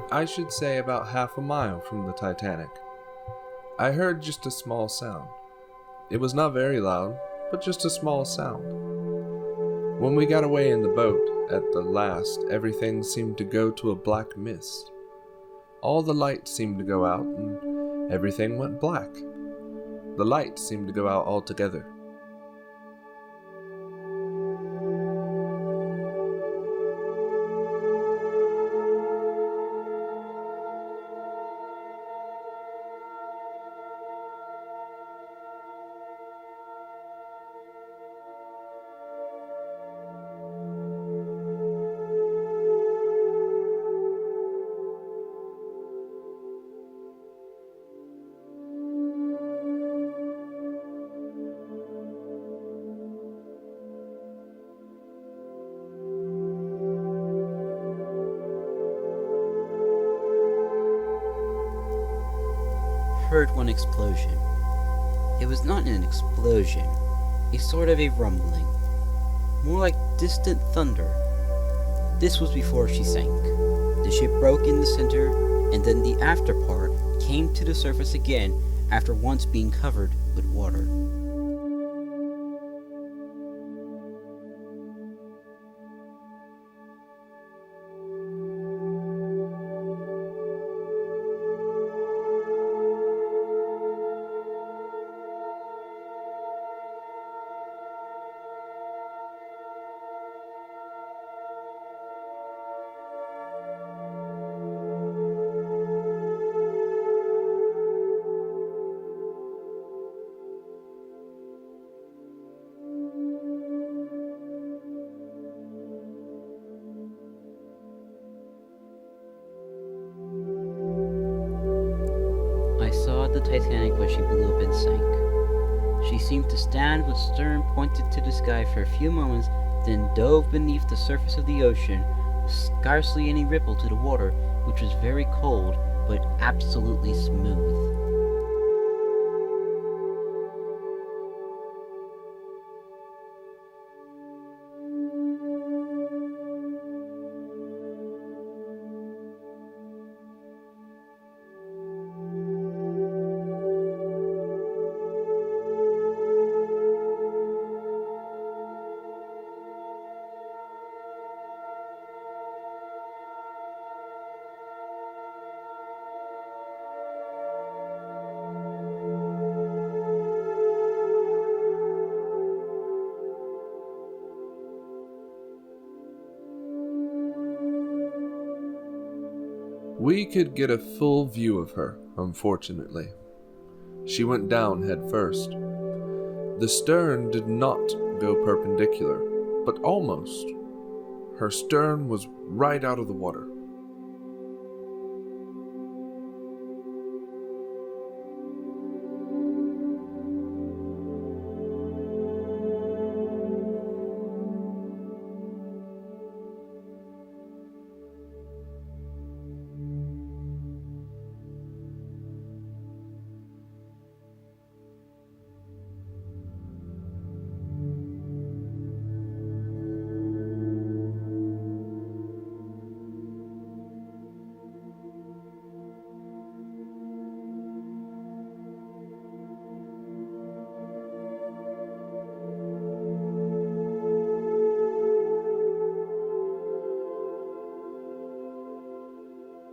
I should say about half a mile from the Titanic. I heard just a small sound. It was not very loud, but just a small sound. When we got away in the boat, at the last, everything seemed to go to a black mist. All the lights seemed to go out, and everything went black. The lights seemed to go out altogether. Heard one explosion. It was not an explosion, a sort of a rumbling, more like distant thunder. This was before she sank. The ship broke in the center, and then the after part came to the surface again after once being covered with water. I saw the Titanic when she blew up and sank. She seemed to stand with stern pointed to the sky for a few moments, then dove beneath the surface of the ocean, with scarcely any ripple to the water, which was very cold but absolutely smooth. We could get a full view of her, unfortunately. She went down head first. The stern did not go perpendicular, but almost. Her stern was right out of the water.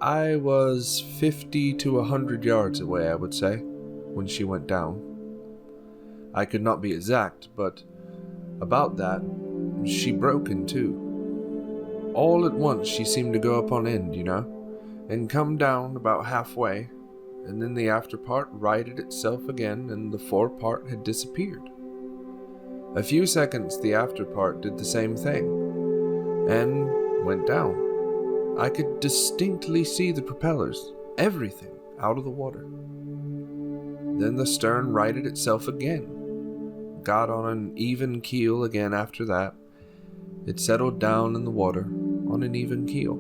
I was 50 to 100 yards away, I would say, when she went down. I could not be exact, but about that, she broke in two. All at once she seemed to go up on end, and come down about halfway, and then the after part righted itself again, and the fore part had disappeared. A few seconds the after part did the same thing, and went down. I could distinctly see the propellers, everything, out of the water. Then the stern righted itself again, got on an even keel again after that. It settled down in the water on an even keel.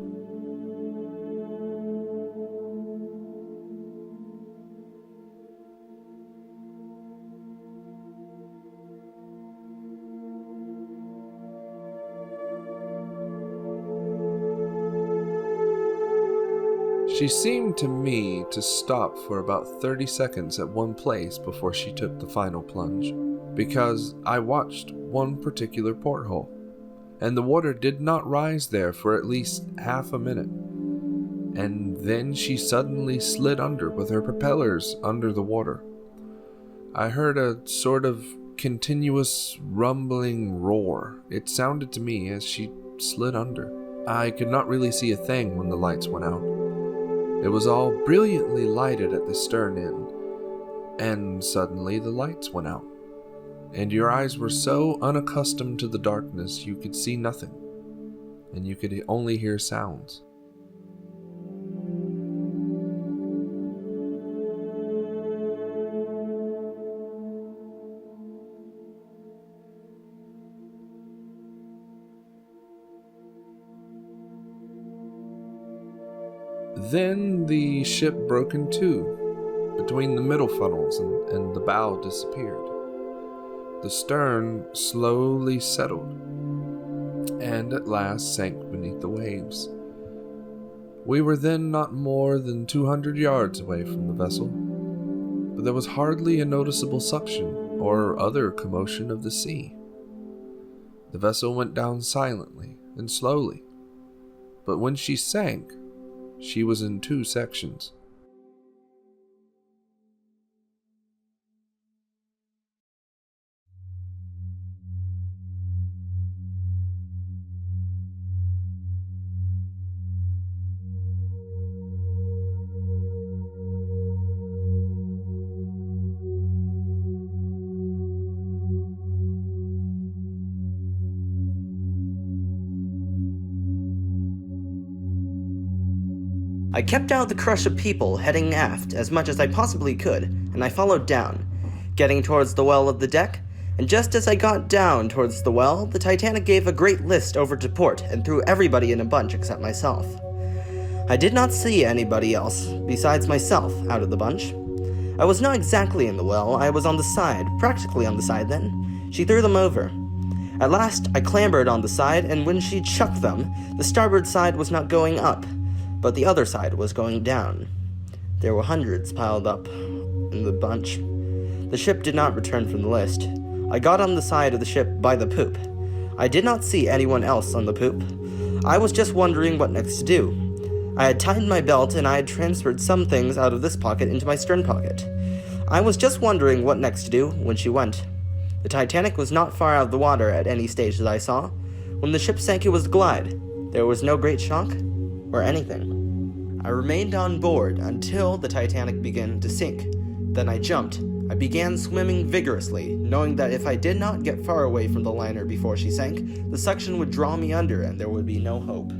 She seemed to me to stop for about 30 seconds at one place before she took the final plunge, because I watched one particular porthole, and the water did not rise there for at least half a minute. And then she suddenly slid under with her propellers under the water. I heard a sort of continuous rumbling roar. It sounded to me as she slid under. I could not really see a thing when the lights went out. It was all brilliantly lighted at the stern end, and suddenly the lights went out, and your eyes were so unaccustomed to the darkness you could see nothing, and you could only hear sounds. Then the ship broke in two between the middle funnels, and the bow disappeared. The stern slowly settled, and at last sank beneath the waves. We were then not more than 200 yards away from the vessel, but there was hardly a noticeable suction or other commotion of the sea. The vessel went down silently and slowly, but when she sank, she was in two sections. I kept out of the crush of people heading aft as much as I possibly could, and I followed down, getting towards the well of the deck, and just as I got down towards the well, the Titanic gave a great list over to port and threw everybody in a bunch except myself. I did not see anybody else besides myself out of the bunch. I was not exactly in the well, I was on the side, practically on the side then. She threw them over. At last, I clambered on the side, and when she chucked them, the starboard side was not going up, but the other side was going down. There were hundreds piled up in the bunch. The ship did not return from the list. I got on the side of the ship by the poop. I did not see anyone else on the poop. I was just wondering what next to do. I had tightened my belt and I had transferred some things out of this pocket into my stern pocket. I was just wondering what next to do when she went. The Titanic was not far out of the water at any stage that I saw. When the ship sank, it was a glide. There was no great shock or anything. I remained on board until the Titanic began to sink. Then I jumped. I began swimming vigorously, knowing that if I did not get far away from the liner before she sank, the suction would draw me under and there would be no hope.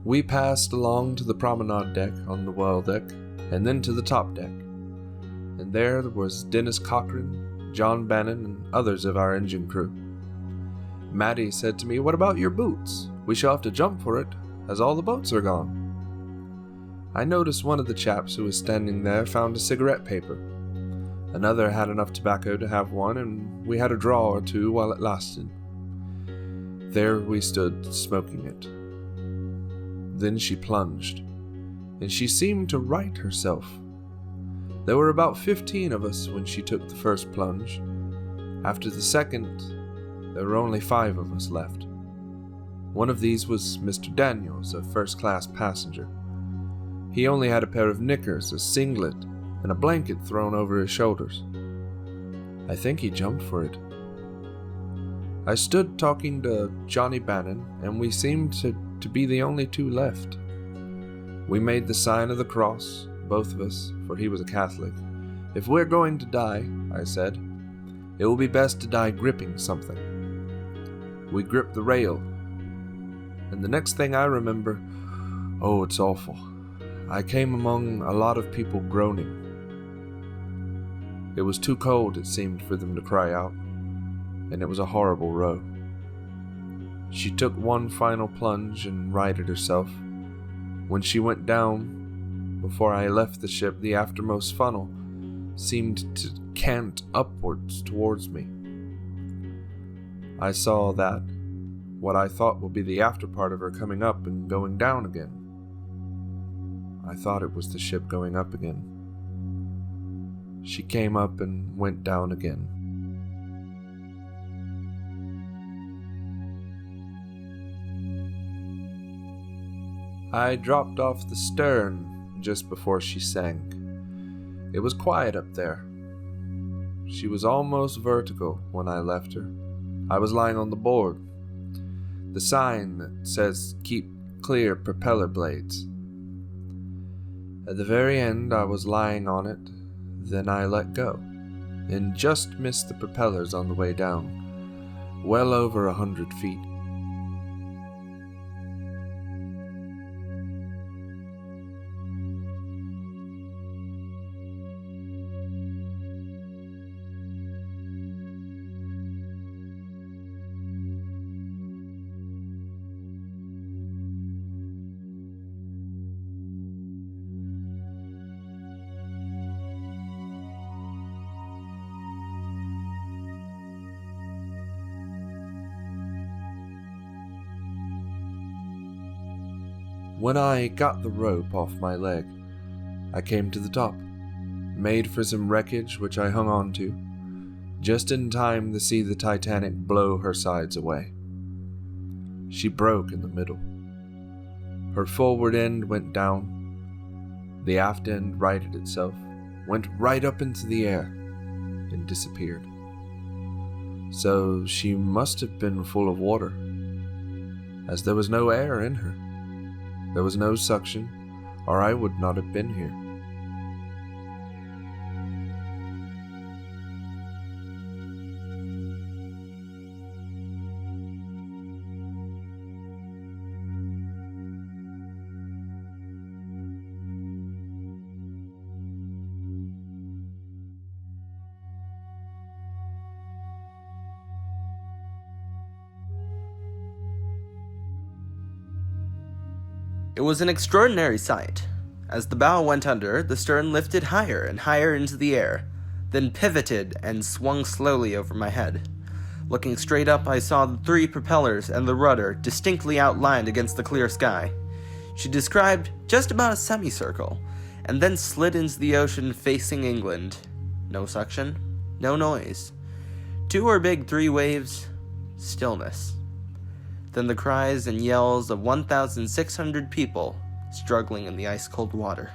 We passed along to the promenade deck on the well deck, and then to the top deck. And there was Dennis Cochran, John Bannon, and others of our engine crew. Maddie said to me, "What about your boots? We shall have to jump for it, as all the boats are gone." I noticed one of the chaps who was standing there found a cigarette paper. Another had enough tobacco to have one, and we had a draw or two while it lasted. There we stood, smoking it. Then she plunged, and she seemed to right herself. There were about 15 of us when she took the first plunge. After the second, there were only 5 of us left. One of these was Mr. Daniels, a first-class passenger. He only had a pair of knickers, a singlet, and a blanket thrown over his shoulders. I think he jumped for it. I stood talking to Johnny Bannon, and we seemed to be the only 2 left. We made the sign of the cross, both of us, for he was a Catholic. "If we're going to die," I said, "it will be best to die gripping something." We gripped the rail, and the next thing I remember, oh, it's awful, I came among a lot of people groaning. It was too cold, it seemed, for them to cry out, and it was a horrible row. She took one final plunge and righted herself. When she went down, before I left the ship, the aftermost funnel seemed to cant upwards towards me. I saw that, what I thought would be the after part of her coming up and going down again. I thought it was the ship going up again. She came up and went down again. I dropped off the stern just before she sank. It was quiet up there. She was almost vertical when I left her. I was lying on the board. The sign that says "Keep clear propeller blades." At the very end, I was lying on it. Then I let go, and just missed the propellers on the way down, well over 100 feet. When I got the rope off my leg, I came to the top, made for some wreckage which I hung on to, just in time to see the Titanic blow her sides away. She broke in the middle. Her forward end went down. The aft end righted itself, went right up into the air, and disappeared. So she must have been full of water, as there was no air in her. There was no suction, or I would not have been here. It was an extraordinary sight. As the bow went under, the stern lifted higher and higher into the air, then pivoted and swung slowly over my head. Looking straight up, I saw the 3 propellers and the rudder distinctly outlined against the clear sky. She described just about a semicircle, and then slid into the ocean facing England. No suction, no noise. 2 or big 3 waves, stillness. Then the cries and yells of 1,600 people struggling in the ice-cold water.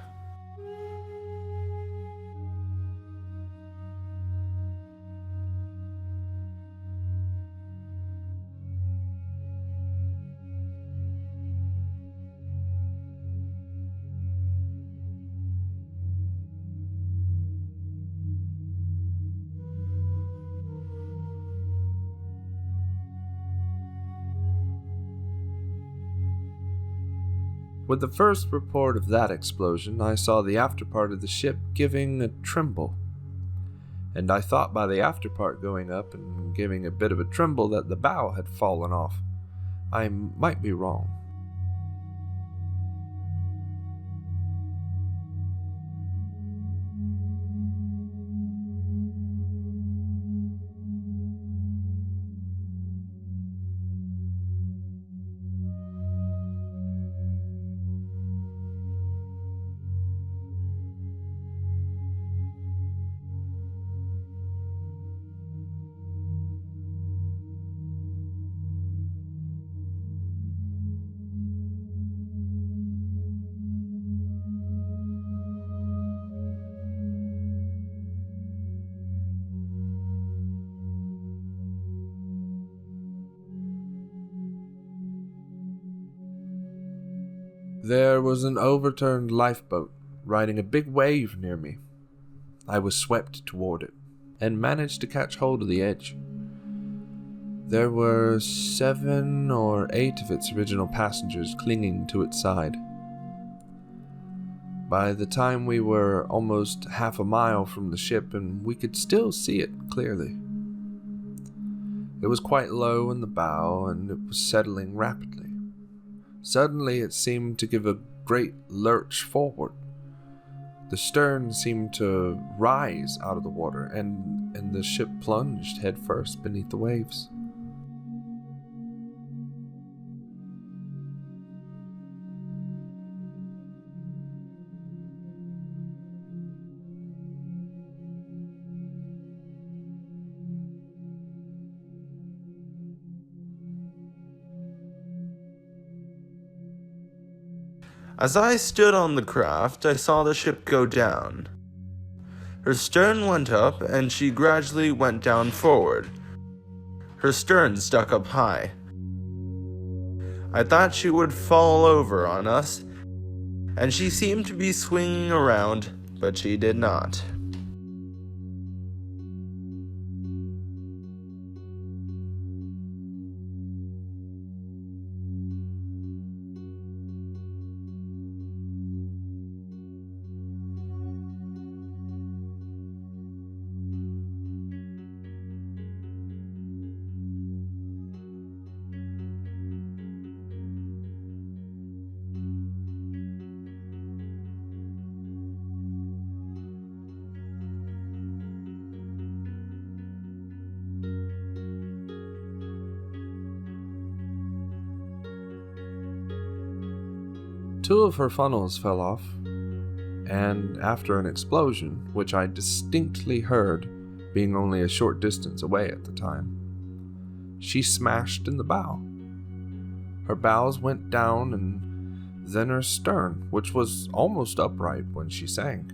With the first report of that explosion, I saw the after part of the ship giving a tremble. And I thought by the after part going up and giving a bit of a tremble that the bow had fallen off. I might be wrong. There was an overturned lifeboat riding a big wave near me. I was swept toward it and managed to catch hold of the edge. There were 7 or 8 of its original passengers clinging to its side. By the time we were almost half a mile from the ship, and we could still see it clearly. It was quite low in the bow, and it was settling rapidly. Suddenly it seemed to give a great lurch forward. The stern seemed to rise out of the water, and the ship plunged headfirst beneath the waves. As I stood on the craft, I saw the ship go down. Her stern went up, and she gradually went down forward. Her stern stuck up high. I thought she would fall over on us, and she seemed to be swinging around, but she did not. Two of her funnels fell off, and after an explosion, which I distinctly heard, being only a short distance away at the time, she smashed in the bow. Her bows went down, and then her stern, which was almost upright when she sank.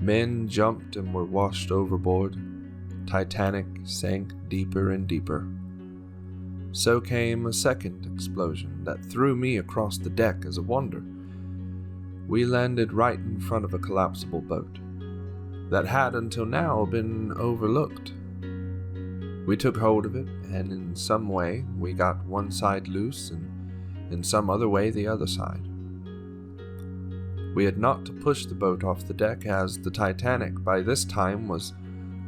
Men jumped and were washed overboard. Titanic sank deeper and deeper. So came a second explosion that threw me across the deck as a wonder. We landed right in front of a collapsible boat that had until now been overlooked. We took hold of it, and in some way we got one side loose, and in some other way the other side. We had not to push the boat off the deck, as the Titanic by this time was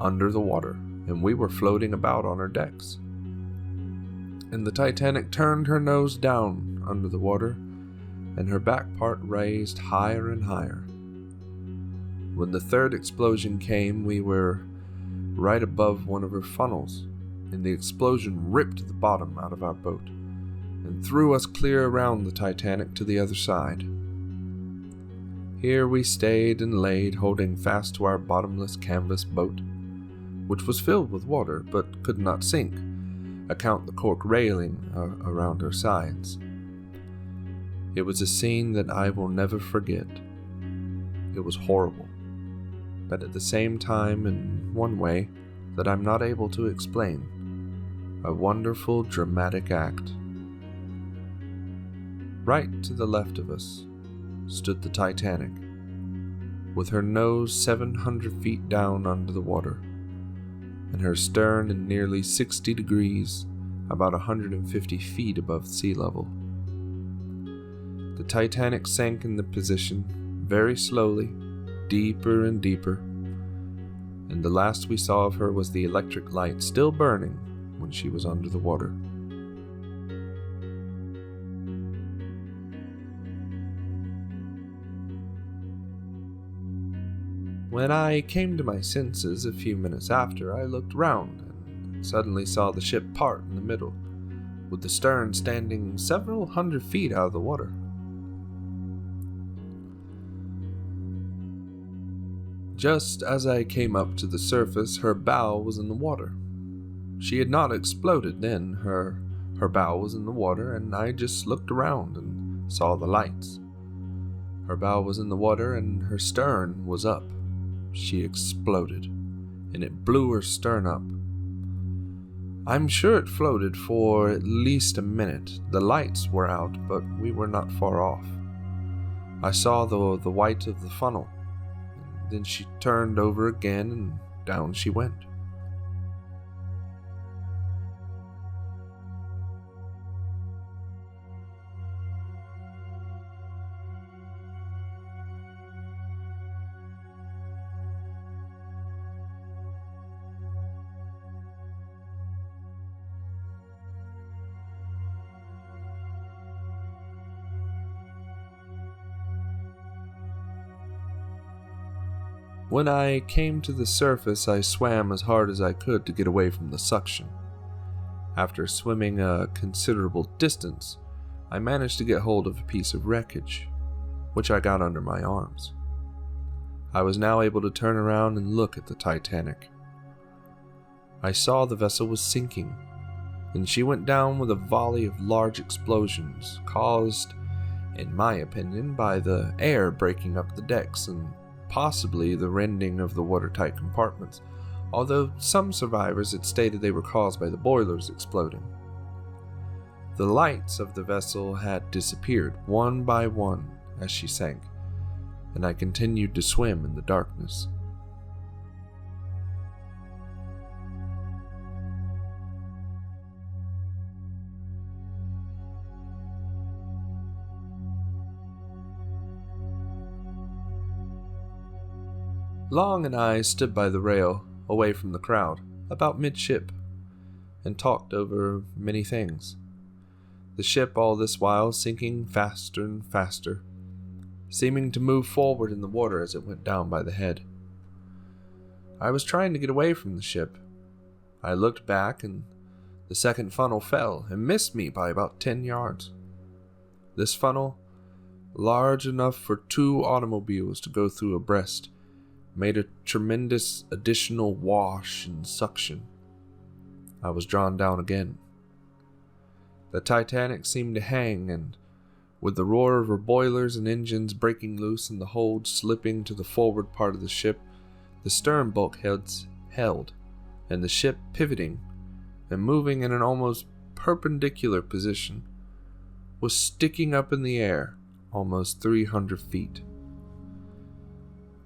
under the water, and we were floating about on her decks. And the Titanic turned her nose down under the water, and her back part raised higher and higher. When the third explosion came, we were right above one of her funnels, and the explosion ripped the bottom out of our boat and threw us clear around the Titanic to the other side. Here we stayed and laid, holding fast to our bottomless canvas boat, which was filled with water but could not sink, account the cork railing around her sides. It was a scene that I will never forget. It was horrible, but at the same time, in one way that I'm not able to explain, a wonderful dramatic act. Right to the left of us stood the Titanic, with her nose 700 feet down under the water, and her stern in nearly 60 degrees, about 150 feet above sea level. The Titanic sank in the position very slowly, deeper and deeper, and the last we saw of her was the electric light still burning when she was under the water. When I came to my senses a few minutes after, I looked round and suddenly saw the ship part in the middle, with the stern standing several hundred feet out of the water. Just as I came up to the surface, her bow was in the water. She had not exploded then. Her bow was in the water, and I just looked around and saw the lights. Her bow was in the water, and her stern was up. She exploded, and it blew her stern up. I'm sure it floated for at least a minute. The lights were out, but we were not far off. I saw the white of the funnel. Then she turned over again, and down she went. When I came to the surface, I swam as hard as I could to get away from the suction. After swimming a considerable distance, I managed to get hold of a piece of wreckage, which I got under my arms. I was now able to turn around and look at the Titanic. I saw the vessel was sinking, and she went down with a volley of large explosions, caused, in my opinion, by the air breaking up the decks and possibly the rending of the watertight compartments, although some survivors had stated they were caused by the boilers exploding. The lights of the vessel had disappeared one by one as she sank, and I continued to swim in the darkness. Long and I stood by the rail, away from the crowd, about midship, and talked over many things. The ship all this while sinking faster and faster, seeming to move forward in the water as it went down by the head. I was trying to get away from the ship. I looked back, and the second funnel fell and missed me by about 10 yards. This funnel, large enough for 2 automobiles to go through abreast, made a tremendous additional wash and suction. I was drawn down again. The Titanic seemed to hang, and with the roar of her boilers and engines breaking loose and the hold slipping to the forward part of the ship, the stern bulkheads held, and the ship pivoting and moving in an almost perpendicular position, was sticking up in the air almost 300 feet.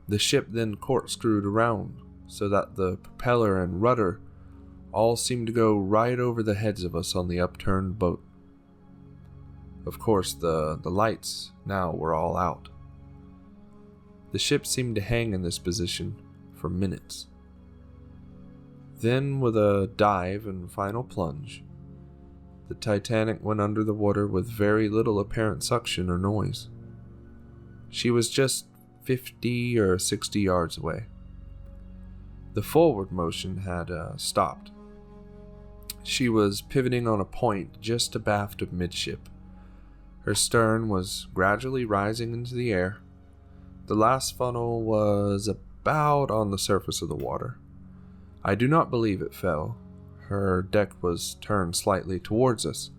The ship then corkscrewed around so that the propeller and rudder all seemed to go right over the heads of us on the upturned boat. Of course, the lights now were all out. The ship seemed to hang in this position for minutes. Then, with a dive and final plunge, the Titanic went under the water with very little apparent suction or noise. She was just 50 or 60 yards away. The forward motion had stopped. She was pivoting on a point just abaft of midship. Her stern was gradually rising into the air. The last funnel was about on the surface of the water. I do not believe it fell. Her deck was turned slightly towards us.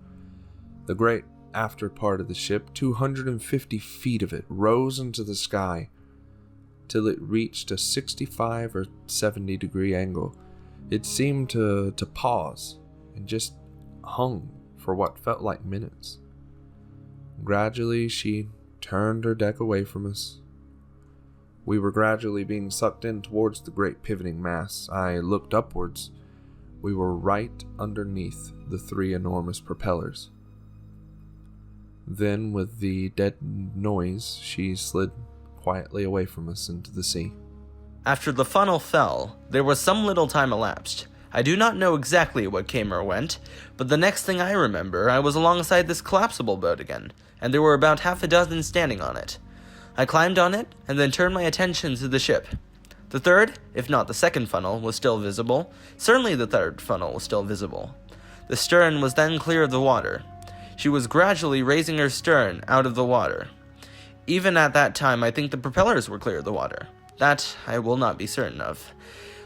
The great after part of the ship, 250 feet of it, rose into the sky till it reached a 65 or 70 degree angle. It seemed to pause and just hung for what felt like minutes. Gradually, she turned her deck away from us. We were gradually being sucked in towards the great pivoting mass. I looked upwards. We were right underneath the 3 enormous propellers. Then, with the deadened noise, she slid quietly away from us into the sea. After the funnel fell, there was some little time elapsed. I do not know exactly what came or went, but the next thing I remember, I was alongside this collapsible boat again, and there were about half a dozen standing on it. I climbed on it, and then turned my attention to the ship. The third, if not the second funnel, was still visible. Certainly the third funnel was still visible. The stern was then clear of the water. She was gradually raising her stern out of the water. Even at that time, I think the propellers were clear of the water. That I will not be certain of.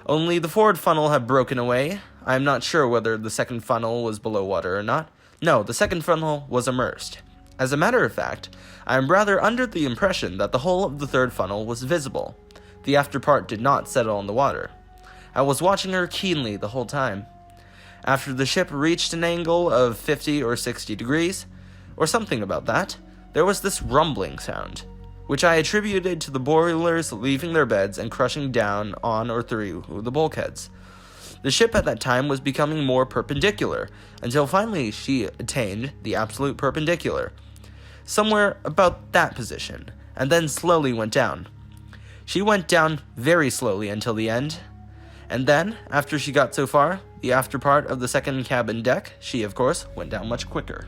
Only the forward funnel had broken away. I am not sure whether the second funnel was below water or not. No, the second funnel was immersed. As a matter of fact, I am rather under the impression that the whole of the third funnel was visible. The after part did not settle on the water. I was watching her keenly the whole time. After the ship reached an angle of 50 or 60 degrees, or something about that, there was this rumbling sound, which I attributed to the boilers leaving their beds and crushing down on or through the bulkheads. The ship at that time was becoming more perpendicular, until finally she attained the absolute perpendicular, somewhere about that position, and then slowly went down. She went down very slowly until the end, and then, after she got so far, the after part of the second cabin deck, she, of course, went down much quicker.